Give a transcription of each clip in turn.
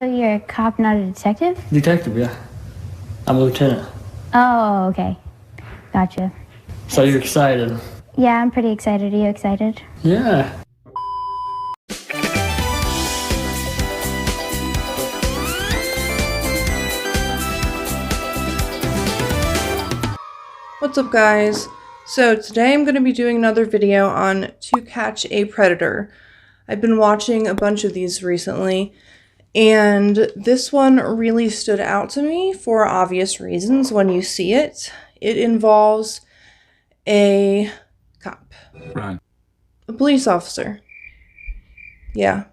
So you're a cop, not a detective? Detective, yeah. I'm a lieutenant. Oh, okay. Gotcha. So you're excited? Yeah, I'm pretty excited. Are you excited? Yeah. What's up, guys? So today I'm going to be doing another video on To Catch a Predator. I've been watching a bunch of these recently, and this one really stood out to me for obvious reasons when you see it. It involves a cop. Right. A police officer. Yeah.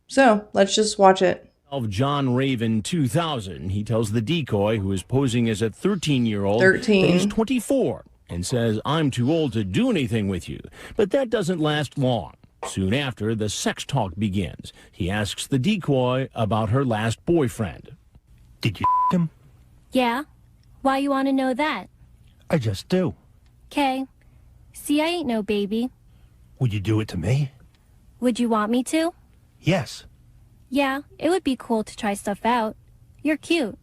So, let's just watch it. Of John Raven 2000, he tells the decoy, who is posing as a 13-year-old, that he's 24 and says, "I'm too old to do anything with you." But that doesn't last long. Soon after, the sex talk begins. He asks the decoy about her last boyfriend. Did you him? Yeah? Why you want to know that? I just do. 'Kay. See, I ain't no baby. Would you do it to me? Would you want me to? Yes. Yeah, it would be cool to try stuff out. You're cute.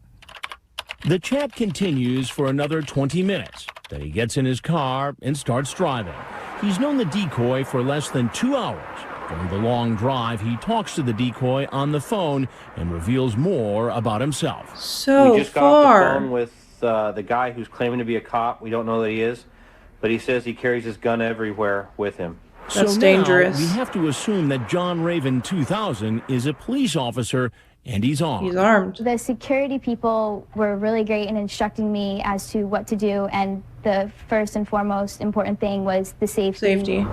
The chat continues for another 20 minutes. Then he gets in his car and starts driving. He's known the decoy for less than 2 hours. During the long drive, he talks to the decoy on the phone and reveals more about himself. So we just got off the phone with the guy who's claiming to be a cop. We don't know that he is, but he says he carries his gun everywhere with him. That's so dangerous. Now we have to assume that John Raven 2000 is a police officer and he's armed. He's armed. The security people were really great in instructing me as to what to do, and the first and foremost important thing was the safety.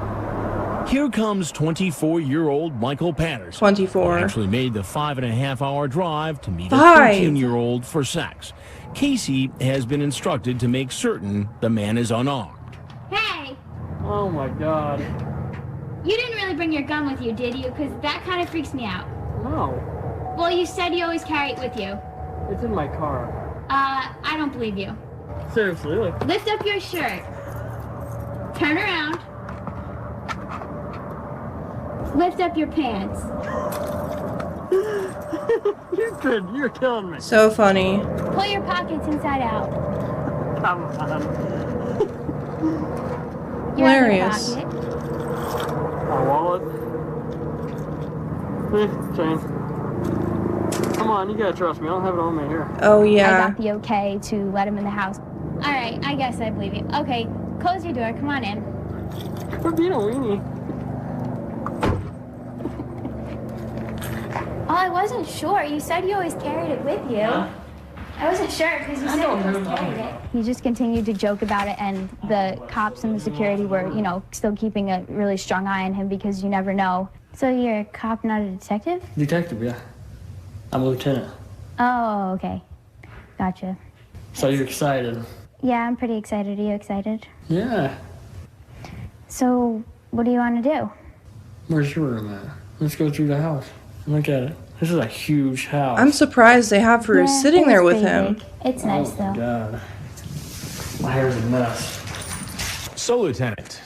Here comes 24-year-old Michael Patterson. 24. He actually made the 5.5-hour drive to meet a 5. 13-year-old for sex. Casey has been instructed to make certain the man is unarmed. Hey! Oh my God. You didn't really bring your gun with you, did you? Because that kind of freaks me out. No. Well, you said you always carry it with you. It's in my car. I don't believe you. Seriously, look. Lift up your shirt. Turn around. Lift up your pants. You're killing me. So funny. Pull your pockets inside out. Come on. Your other Hilarious. pocket. My wallet. Change. Come on, you gotta trust me. I don't have it on me here. Oh, I yeah. got the okay to let him in the house. All right, I guess I believe you. Okay, close your door. Come on in. We're being a weenie. Oh, I wasn't sure. You said you always carried it with you. Huh? I wasn't sure because you said you always carried it. He just continued to joke about it, and the cops and the security were, still keeping a really strong eye on him because you never know. So you're a cop, not a detective? Detective, yeah. I'm a lieutenant. Oh, okay. Gotcha. So you're excited? Yeah, I'm pretty excited. Are you excited? Yeah. So what do you want to do? Where's your room at? Let's go through the house. Look at it. This is a huge house. I'm surprised they have her sitting there with him. Big. It's nice, Oh though. my God. My hair's a mess. So, Lieutenant,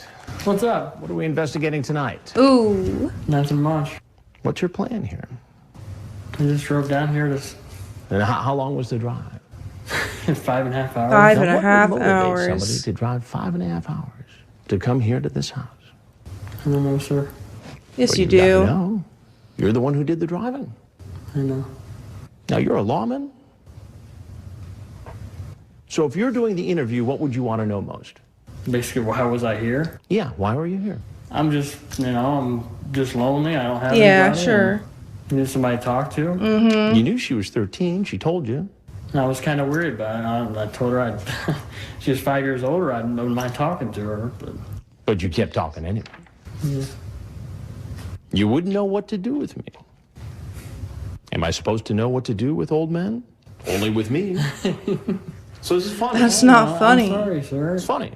What's up? what are we investigating tonight? Ooh. Nothing much. What's your plan here? I just drove down here to And how long was the drive? 5.5 hours. 5.5 What would motivate hours. somebody to drive 5.5 hours to come here to this house? I don't know, sir. Yes, Well, you gotta do. know. You're the one who did the driving. I know. Now, you're a lawman. So if you're doing the interview, what would you want to know most? Basically, why was I here? Yeah, why were you here? I'm just, I'm just lonely. I don't have Yeah, anybody. sure. I need somebody to talk to. You knew she was 13. She told you. And I was kind of worried about it. I told her she was 5 years older. I wouldn't mind talking to her. But you kept talking anyway. Yeah. You wouldn't know what to do with me. Am I supposed to know what to do with old men? Only with me. So this is funny. That's not funny. I'm sorry, sir. It's funny.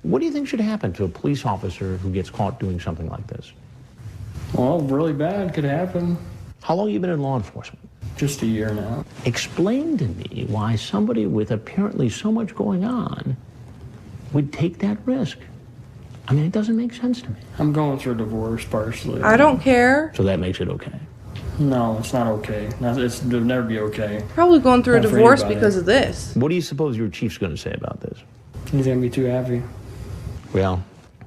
What do you think should happen to a police officer who gets caught doing something like this? Well, really bad could happen. How long have you been in law enforcement? Just a year now. Explain to me why somebody with apparently so much going on would take that risk. I mean, it doesn't make sense to me. I'm going through a divorce partially. I don't care. So that makes it okay. No, it's not okay. It'll never be okay. Probably going through a Not for divorce anybody. because of this. What do you suppose your chief's going to say about this? He's gonna be too happy. Well,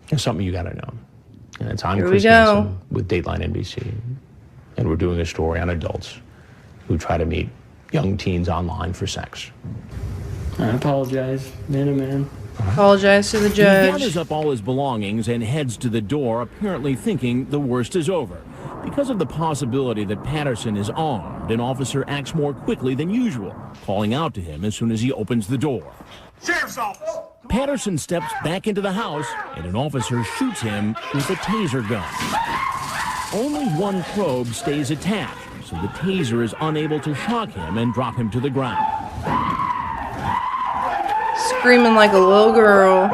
there's something you got to know. And it's I'm Here we Chris go. Hanson with Dateline NBC. And we're doing a story on adults who try to meet young teens online for sex. I apologize, man to man. Apologize to the He judge. gathers up all his belongings and heads to the door, apparently thinking the worst is over. Because of the possibility that Patterson is armed, an officer acts more quickly than usual, calling out to him as soon as he opens the door. Sheriff's office! Patterson steps back into the house, and an officer shoots him with a taser gun. Only one probe stays attached, so the taser is unable to shock him and drop him to the ground. Screaming like a little girl.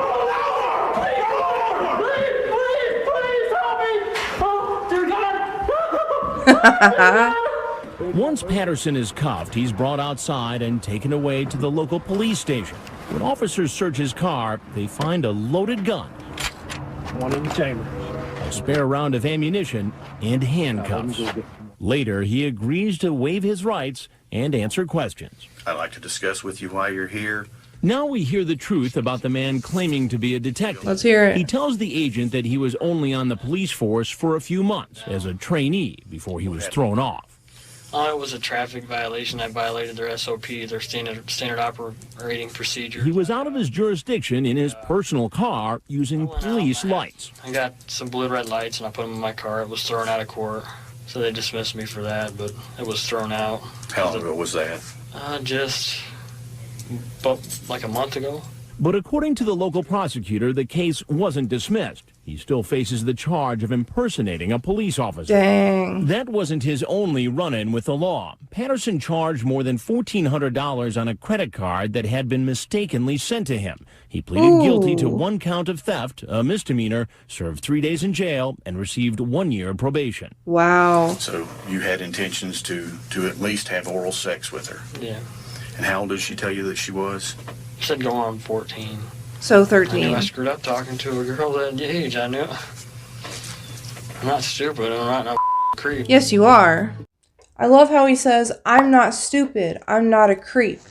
Once Patterson is cuffed, he's brought outside and taken away to the local police station. When officers search his car, they find a loaded gun, One in the chamber. a spare round of ammunition, and handcuffs. Later, he agrees to waive his rights and answer questions. I'd like to discuss with you why you're here. Now we hear the truth about the man claiming to be a detective. Let's hear it. He tells the agent that he was only on the police force for a few months as a trainee before he was thrown off. It was a traffic violation. I violated their SOP, their standard operating procedure. He was out of his jurisdiction in his personal car using police lights. I got some blue red lights and I put them in my car. It was thrown out of court. So they dismissed me for that, but it was thrown out. How long ago was that? Just about like a month ago. But according to the local prosecutor, the case wasn't dismissed. He still faces the charge of impersonating a police officer. Dang. That wasn't his only run-in with the law. Patterson charged more than $1,400 on a credit card that had been mistakenly sent to him. He pleaded guilty to one count of theft, a misdemeanor, served 3 days in jail, and received 1 year probation. Wow. So you had intentions to at least have oral sex with her. Yeah. And how old did she tell you that she was? Said going on 14. So I knew 13. I screwed up talking to a girl that age. I knew. I'm not stupid. I'm not no creep. Yes, you are. I love how he says, I'm not stupid. I'm not a creep.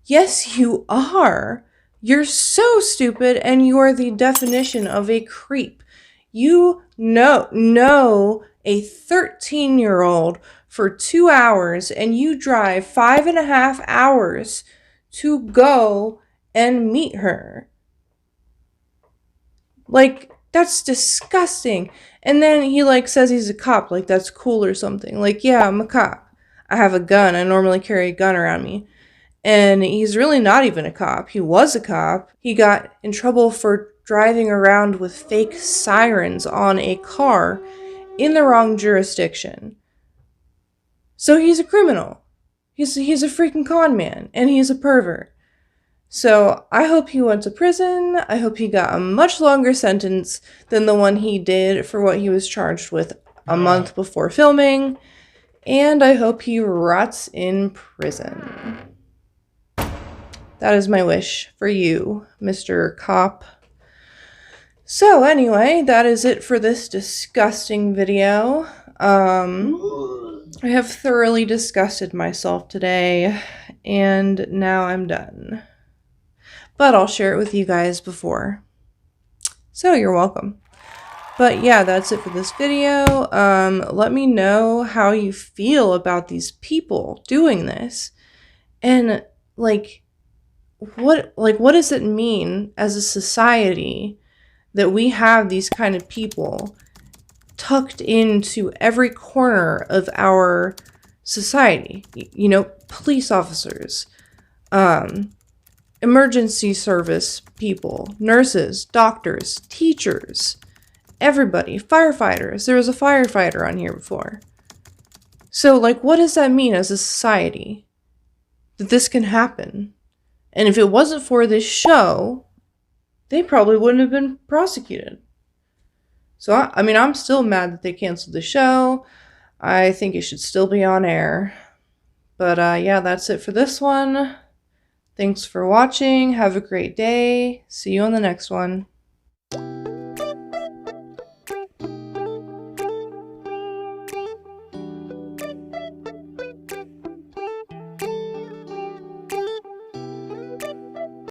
Yes, you are. You're so stupid, and you are the definition of a creep. You know a 13-year-old for 2 hours, and you drive 5.5 hours to go and meet her. Like, that's disgusting. And then he says he's a cop, like that's cool or something. Like, yeah, I'm a cop. I have a gun. I normally carry a gun around me. And he's really not even a cop. He was a cop. He got in trouble for driving around with fake sirens on a car in the wrong jurisdiction. So he's a criminal. He's a freaking con man, and he's a pervert. So I hope he went to prison. I hope he got a much longer sentence than the one he did for what he was charged with a month before filming. And I hope he rots in prison. That is my wish for you, Mr. Cop. So anyway, that is it for this disgusting video. I have thoroughly disgusted myself today, and now I'm done. But I'll share it with you guys before. So you're welcome. But yeah, that's it for this video. Let me know how you feel about these people doing this. And what does it mean as a society that we have these kind of people tucked into every corner of our society? You know, police officers, emergency service people, nurses, doctors, teachers, everybody, firefighters. There was a firefighter on here before. So, what does that mean as a society? That this can happen? And if it wasn't for this show, they probably wouldn't have been prosecuted. So, I mean, I'm still mad that they canceled the show. I think it should still be on air. But, yeah, that's it for this one. Thanks for watching. Have a great day. See you on the next one.